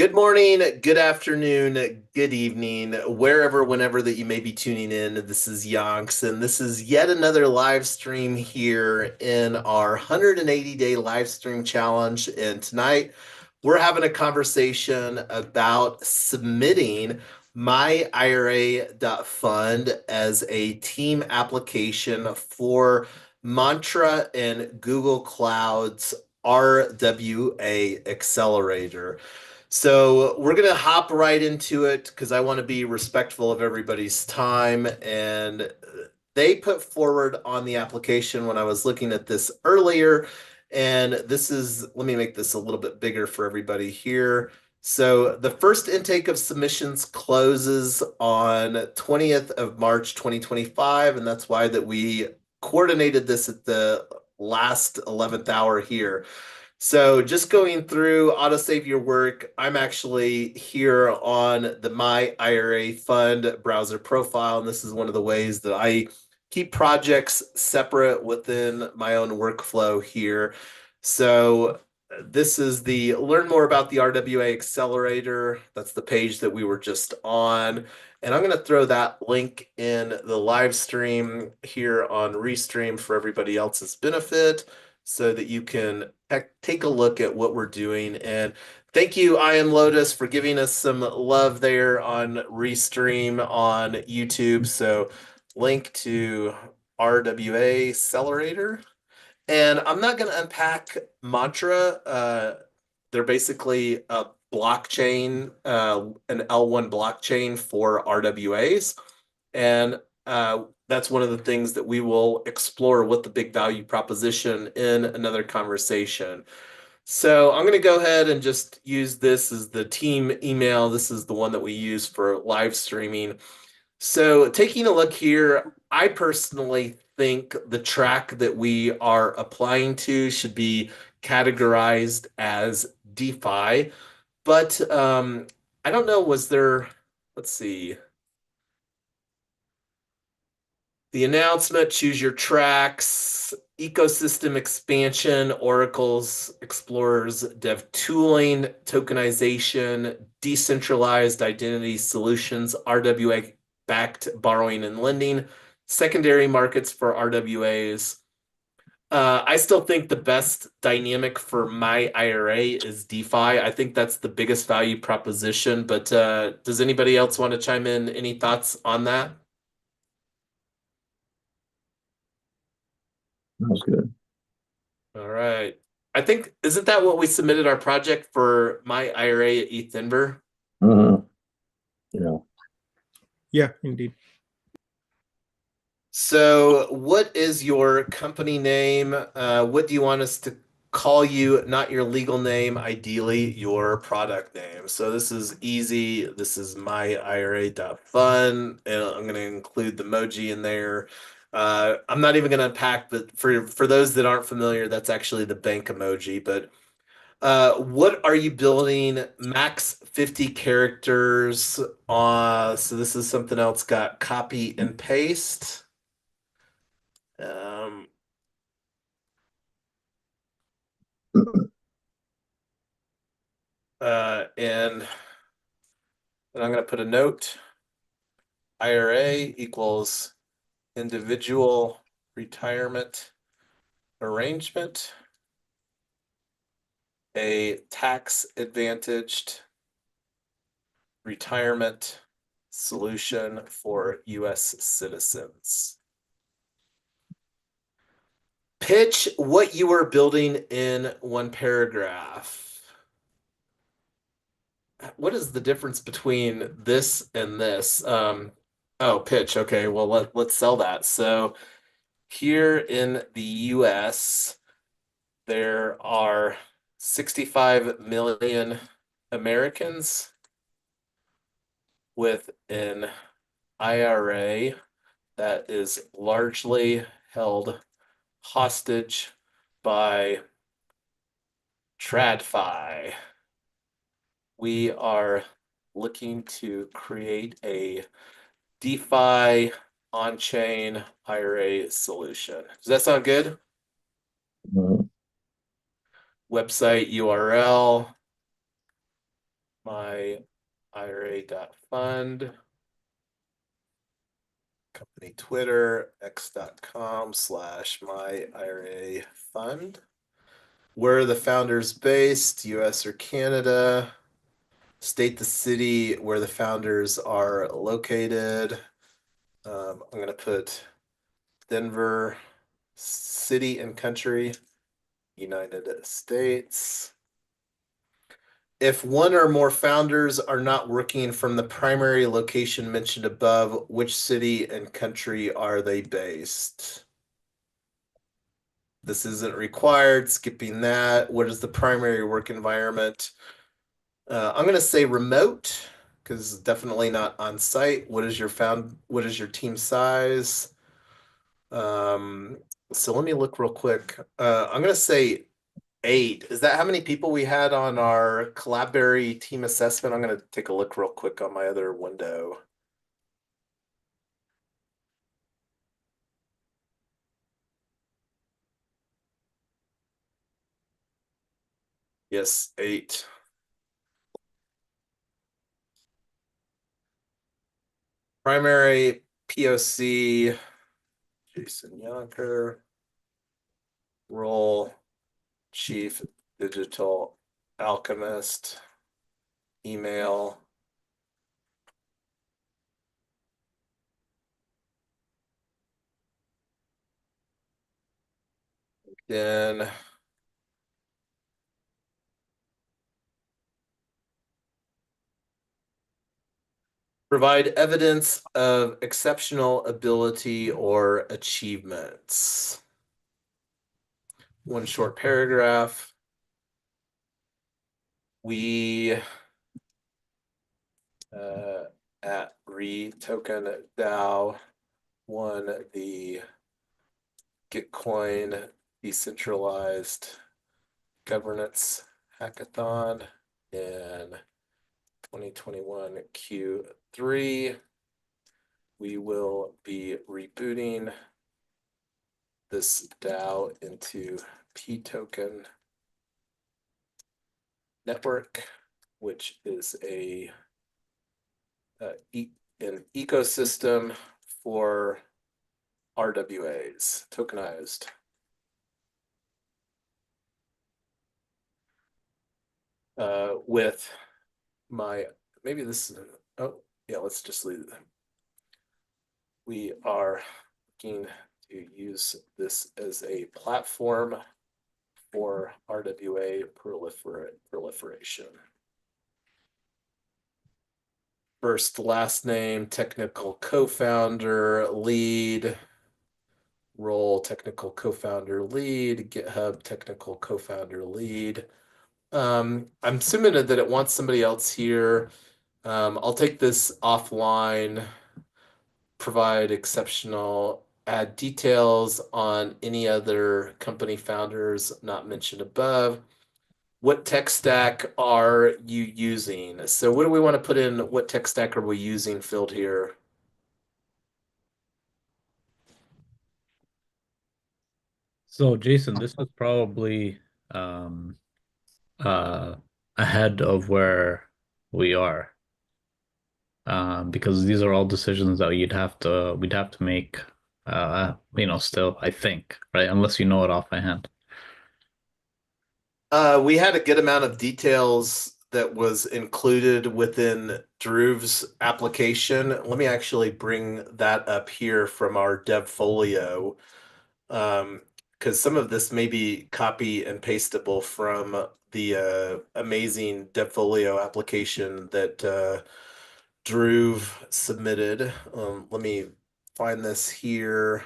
Good morning, good afternoon, good evening, wherever, whenever that you may be tuning in. This is Yonks, and this is yet another live stream here in our 180-day live stream challenge. And tonight we're having a conversation about submitting myIRA.fund as a team application for Mantra and Google Cloud's RWA Accelerator. So we're going to hop right into it because I want to be respectful of everybody's time. And they put forward on the application when I was looking at this earlier. And this is, let me make this a little bit bigger for everybody here. So the first intake of submissions closes on 20th of March 2025. And that's why that we coordinated this at the last 11th hour here. So just going through autosave your work, I'm actually here on the myIRA.fund browser profile, and this is one of the ways that I keep projects separate within my own workflow here. So this is the learn more about the RWA Accelerator. That's the page that we were just on. And I'm going to throw that link in the live stream here on Restream for everybody else's benefit so that you can take a look at what we're doing. And thank you, I Am Lotus, for giving us some love there on Restream on YouTube. So link to RWA Accelerator. And I'm not going to unpack Mantra. They're basically a blockchain, an L1 blockchain for RWAs. And that's one of the things that we will explore with the big value proposition in another conversation. So I'm going to go ahead and just use this as the team email. This is the one that we use for live streaming. So taking a look here, I personally think the track that we are applying to should be categorized as DeFi. But I don't know, was there, let's see. The announcement, choose your tracks, ecosystem expansion, Oracle's Explorers, dev tooling, tokenization, decentralized identity solutions, RWA backed borrowing and lending, secondary markets for RWAs. I still think the best dynamic for my IRA is DeFi. I think that's the biggest value proposition. But does anybody else want to chime in? Any thoughts on that? That's good. All right. I think, isn't that what we submitted our project for my IRA at ETH Denver? Uh-huh. Yeah. Yeah, indeed. So, what is your company name? What do you want us to call you? Not your legal name, ideally your product name. So, this is easy. This is myIRA.fund, and I'm going to include the emoji in there. I'm not even going to unpack, but for those that aren't familiar, that's actually the bank emoji. But what are you building? Max 50 characters. So this is something else. Got copy and paste. Um, and then I'm going to put a note. IRA equals individual retirement arrangement, a tax advantaged retirement solution for U.S. citizens. Pitch what you are building in one paragraph. What is the difference between this and this? Oh, pitch. Okay, well let's sell that. So here in the US, there are 65 million Americans with an IRA that is largely held hostage by TradFi. We are looking to create a DeFi on-chain IRA solution. Does that sound good? Uh-huh. Website URL. myIRA.fund. Company Twitter, x.com/myIRA.fund. Where are the founders based, US or Canada? State the city where the founders are located. I'm going to put Denver, city and country, United States. If one or more founders are not working from the primary location mentioned above, which city and country are they based? This isn't required, skipping that. What is the primary work environment? I'm going to say remote, because definitely not on site. What is your team size? So let me look real quick. I'm going to say 8. Is that how many people we had on our Collaborate team assessment? I'm going to take a look real quick on my other window. Yes, 8. Primary POC, Jason Yonker. Role, Chief Digital Alchemist. Email. Then provide evidence of exceptional ability or achievements. One short paragraph. We at Retoken DAO won the Gitcoin decentralized governance hackathon in 2021 Q3. We will be rebooting this DAO into P-Token Network, which is an ecosystem for RWAs, tokenized. With my, maybe this is, oh, yeah, let's just leave it. We are looking to use this as a platform for RWA proliferation. First, last name, technical co-founder, lead. Role, technical co-founder, lead. GitHub, technical co-founder, lead. I'm assuming that it wants somebody else here. I'll take this offline, provide exceptional, add details on any other company founders not mentioned above. What tech stack are you using? So what do we want to put in? What tech stack are we using field here? So Jason, this is probably um uh ahead of where we are. Because these are all decisions that we'd have to make still, I think, right? Unless you know it off by hand. We had a good amount of details that was included within Drew's application. Let me actually bring that up here from our devfolio, because some of this may be copy and pastable from the amazing devfolio application that Drew submitted. Let me find this here.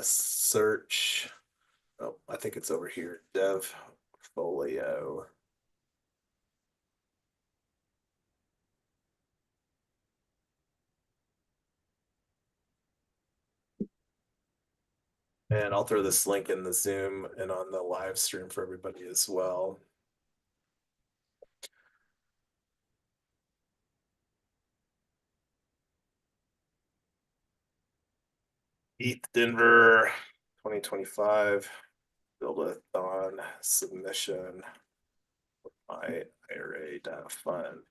Search. Oh, I think it's over here. Dev folio. And I'll throw this link in the Zoom and on the live stream for everybody as well. ETH Denver 2025 build-a-thon submission. myIRA.fund.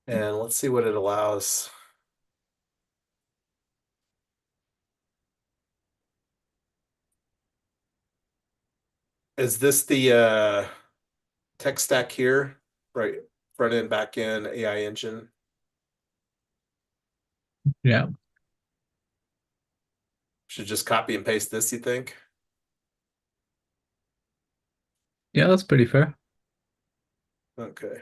And let's see what it allows. Is this the tech stack here? Right, front end, back end, AI engine. Yeah. Should just copy and paste this, you think? Yeah, that's pretty fair. Okay.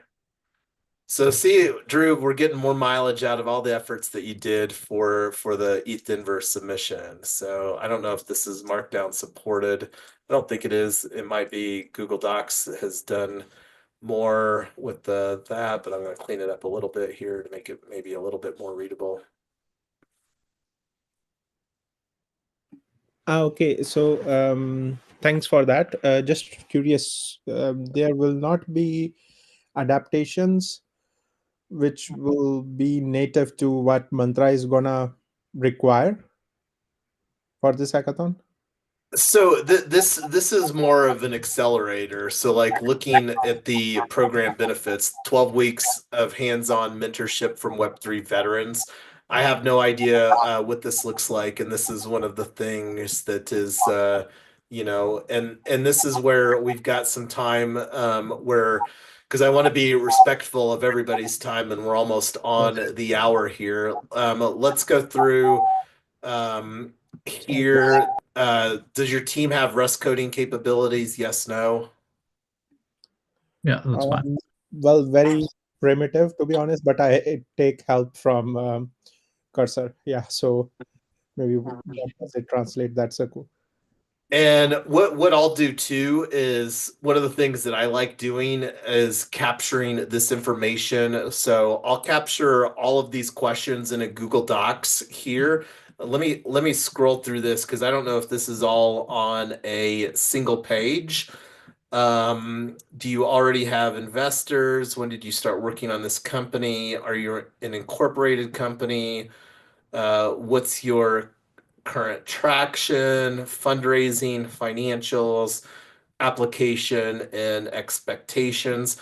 So see, Drew, we're getting more mileage out of all the efforts that you did for the ETH Denver submission. So I don't know if this is Markdown supported. I don't think it is. It might be Google Docs has done more with that, but I'm going to clean it up a little bit here to make it maybe a little bit more readable. Okay, so thanks for that. Just curious, there will not be adaptations which will be native to what Mantra is gonna require for this hackathon? So this is more of an accelerator. So like looking at the program benefits, 12 weeks of hands-on mentorship from Web3 veterans. I have no idea what this looks like, and this is one of the things that is and this is where we've got some time where because I want to be respectful of everybody's time, and we're almost on the hour here. Let's go through here. Does your team have Rust coding capabilities? Yes, no. Yeah, that's fine. Well, very primitive to be honest, but I take help from Cursor. Yeah, so maybe what does it translate? That's a cool. And what I'll do too is one of the things that I like doing is capturing this information. So I'll capture all of these questions in a Google Docs here. Let me scroll through this because I don't know if this is all on a single page. Do you already have investors? When did you start working on this company? Are you an incorporated company? What's your current traction, fundraising, financials, application, and expectations?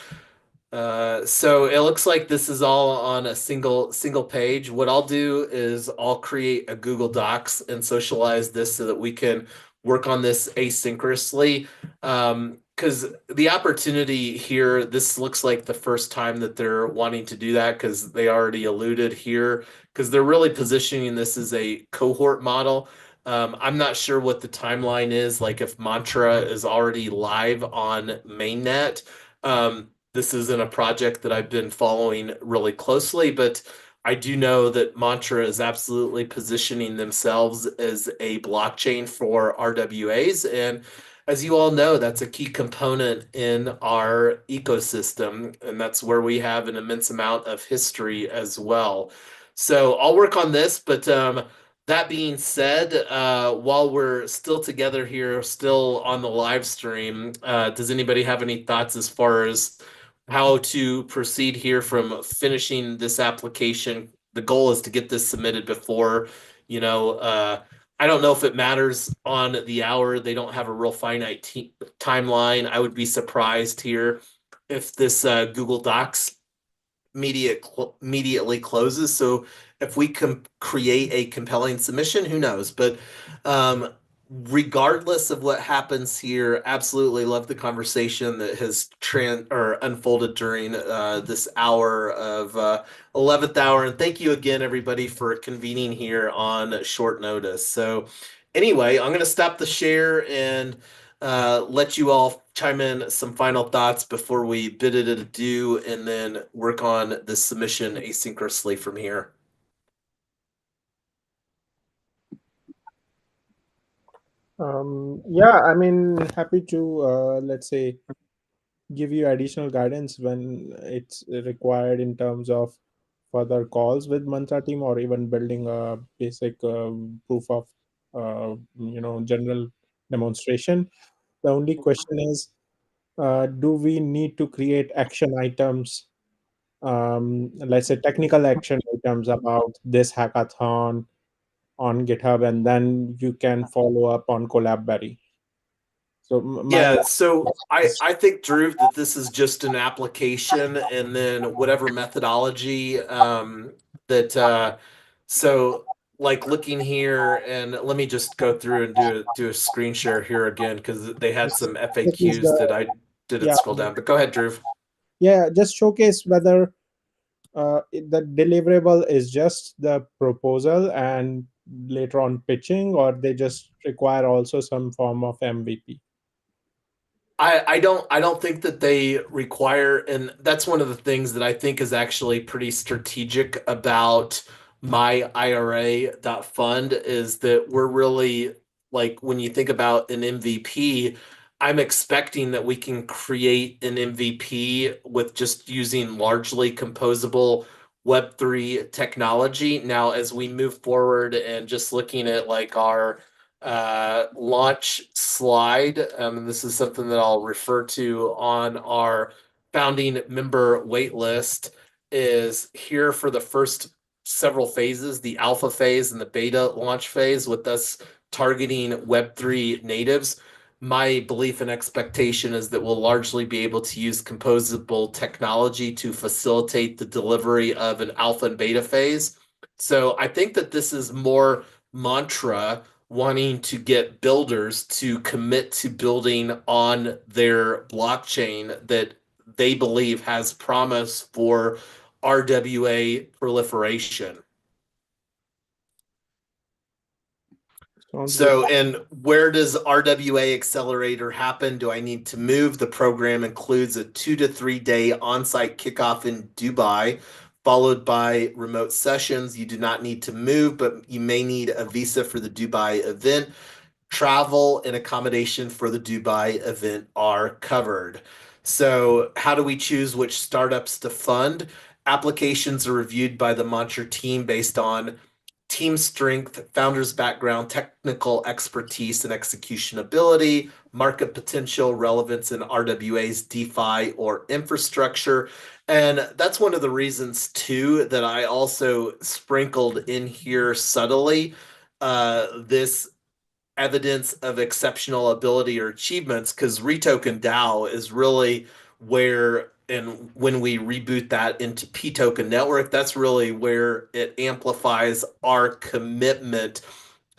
So it looks like this is all on a single page. What I'll do is I'll create a Google Docs and socialize this so that we can work on this asynchronously. Because the opportunity here, this looks like the first time that they're wanting to do that because they already alluded here because they're really positioning this as a cohort model. I'm not sure what the timeline is, like if Mantra is already live on mainnet. This isn't a project that I've been following really closely, but I do know that Mantra is absolutely positioning themselves as a blockchain for RWAs. And as you all know, that's a key component in our ecosystem. And that's where we have an immense amount of history as well. So I'll work on this, but that being said, while we're still together here, still on the live stream, does anybody have any thoughts as far as how to proceed here from finishing this application? The goal is to get this submitted before, you know, I don't know if it matters on the hour. They don't have a real finite timeline. I would be surprised here if this Google Docs immediately closes. So if we can create a compelling submission, who knows? But regardless of what happens here, absolutely love the conversation that has unfolded during this hour of 11th hour. And thank you again, everybody, for convening here on short notice. So anyway, I'm going to stop the share and let you all chime in some final thoughts before we bid it adieu and then work on the submission asynchronously from here. Yeah, I mean, happy to let's say give you additional guidance when it's required in terms of further calls with Mantra team or even building a basic proof of general demonstration. The only question is, do we need to create action items let's say technical action items about this hackathon on GitHub, and then you can follow up on Collabberry. So my Yeah, so I is I think, Drew, that this is just an application, and then whatever methodology that so like looking here, and let me just go through and do a screen share here again because they had some showcase FAQs that the I didn't yeah scroll down. But go ahead, Drew. just showcase whether the deliverable is just the proposal and later on pitching, or they just require also some form of MVP. I don't think that they require, and that's one of the things that I think is actually pretty strategic about myIRA.fund is that we're really like when you think about an MVP, I'm expecting that we can create an MVP with just using largely composable Web3 technology. Now, as we move forward and just looking at like our launch slide. This is something that I'll refer to on our founding member waitlist. Is here for the first several phases, the alpha phase and the beta launch phase, with us targeting Web3 natives. My belief and expectation is that we'll largely be able to use composable technology to facilitate the delivery of an alpha and beta phase. So I think that this is more mantra wanting to get builders to commit to building on their blockchain that they believe has promise for RWA proliferation. Sounds good. So, and where does RWA Accelerator happen? Do I need to move? The program includes a 2 to 3 day on-site kickoff in Dubai, followed by remote sessions. You do not need to move, but you may need a visa for the Dubai event. Travel and accommodation for the Dubai event are covered. So, how do we choose which startups to fund? Applications are reviewed by the Mantra team based on team strength, founder's background, technical expertise and execution ability, market potential, relevance in RWA's DeFi or infrastructure. And that's one of the reasons, too, that I also sprinkled in here subtly this evidence of exceptional ability or achievements because Retoken DAO is really where, and when we reboot that into P token network, that's really where it amplifies our commitment.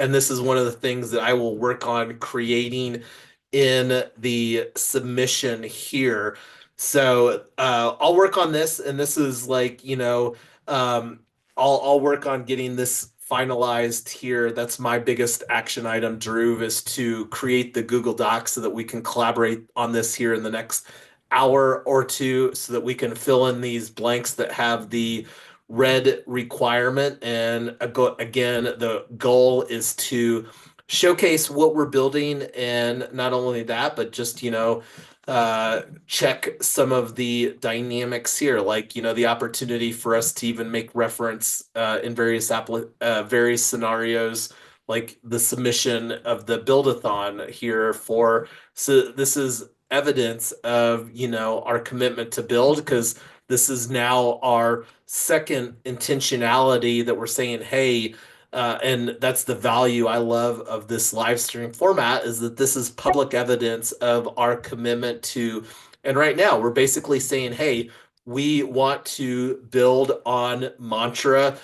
And this is one of the things that I will work on creating in the submission here. So I'll work on this, and this is like, um, I'll work on getting this finalized here. That's my biggest action item, Drew, is to create the Google Docs so that we can collaborate on this here in the next hour or two so that we can fill in these blanks that have the red requirement. And again, the goal is to showcase what we're building, and not only that, but just, check some of the dynamics here, like the opportunity for us to even make reference in various scenarios, like the submission of the build-a-thon here for. So this is evidence of our commitment to build, because this is now our second intentionality that we're saying, hey, and that's the value I love of this live stream format, is that this is public evidence of our commitment to. And right now, we're basically saying, hey, we want to build on Mantra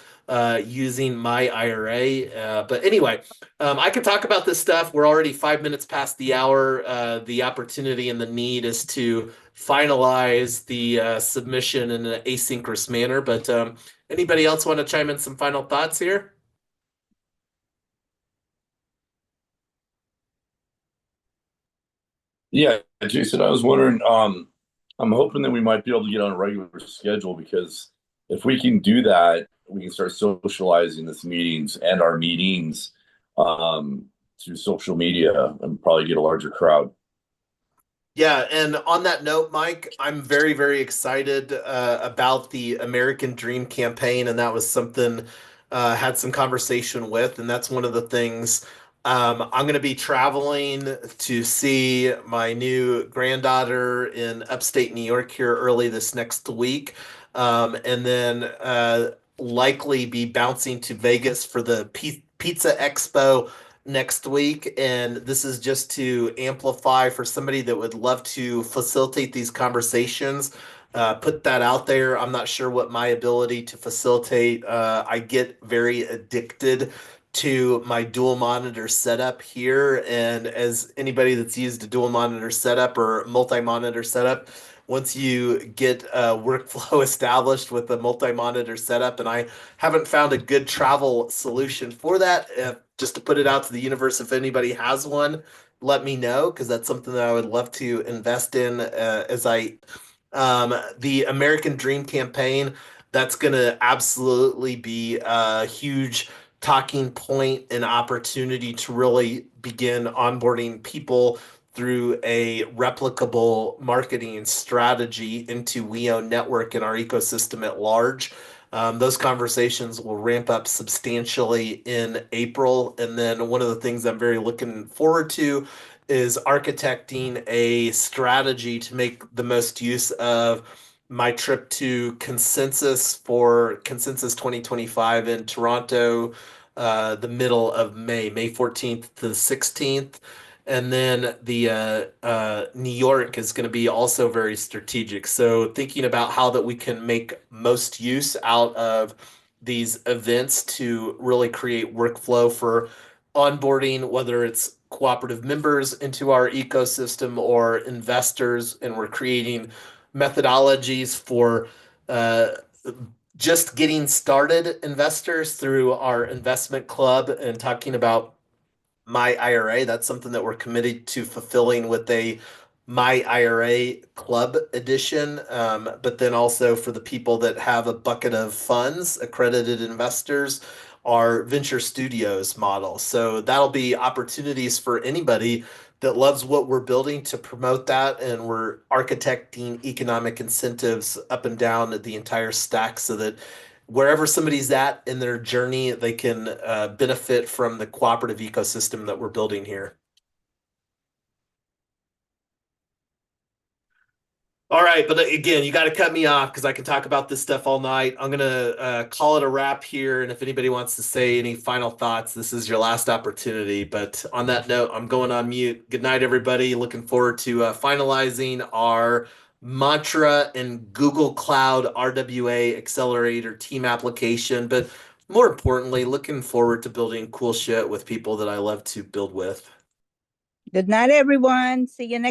using myIRA. But anyway, I could talk about this stuff. We're already 5 minutes past the hour. The opportunity and the need is to finalize the submission in an asynchronous manner. But anybody else want to chime in some final thoughts here? Yeah, Jason, I was wondering, I'm hoping that we might be able to get on a regular schedule because if we can do that, we can start socializing this meetings and our meetings through social media and probably get a larger crowd. Yeah, and on that note, Mike, I'm very, very excited about the American Dream campaign, and that was something had some conversation with, and that's one of the things. I'm going to be traveling to see my new granddaughter in upstate New York here early this next week. and then likely be bouncing to Vegas for the Pizza Expo next week. And this is just to amplify for somebody that would love to facilitate these conversations. Put that out there. I'm not sure what my ability to facilitate. I get very addicted to my dual monitor setup here. And as anybody that's used a dual monitor setup or multi-monitor setup, once you get a workflow established with a multi-monitor setup, and I haven't found a good travel solution for that, just to put it out to the universe, if anybody has one, let me know, because that's something that I would love to invest in the American Dream campaign. That's going to absolutely be a huge talking point and opportunity to really begin onboarding people through a replicable marketing strategy into WeOwn.Network and our ecosystem at large. Those conversations will ramp up substantially in April. And then one of the things I'm very looking forward to is architecting a strategy to make the most use of my trip to Consensus for Consensus 2025 in Toronto, the middle of May 14th to the 16th. And then the New York is going to be also very strategic. So thinking about how that we can make most use out of these events to really create workflow for onboarding, whether it's cooperative members into our ecosystem or investors, and we're creating methodologies for just getting started investors through our investment club and talking about myIRA. That's something that we're committed to fulfilling with a myIRA club edition. But then also for the people that have a bucket of funds, accredited investors, our venture studios model. So that'll be opportunities for anybody that loves what we're building to promote that. And we're architecting economic incentives up and down the entire stack so that wherever somebody's at in their journey, they can benefit from the cooperative ecosystem that we're building here. All right, but again, you got to cut me off because I can talk about this stuff all night. I'm going to call it a wrap here. And if anybody wants to say any final thoughts, this is your last opportunity. But on that note, I'm going on mute. Good night, everybody. Looking forward to finalizing our MANTRA and Google Cloud RWAccelerator team application. But more importantly, looking forward to building cool shit with people that I love to build with. Good night, everyone. See you next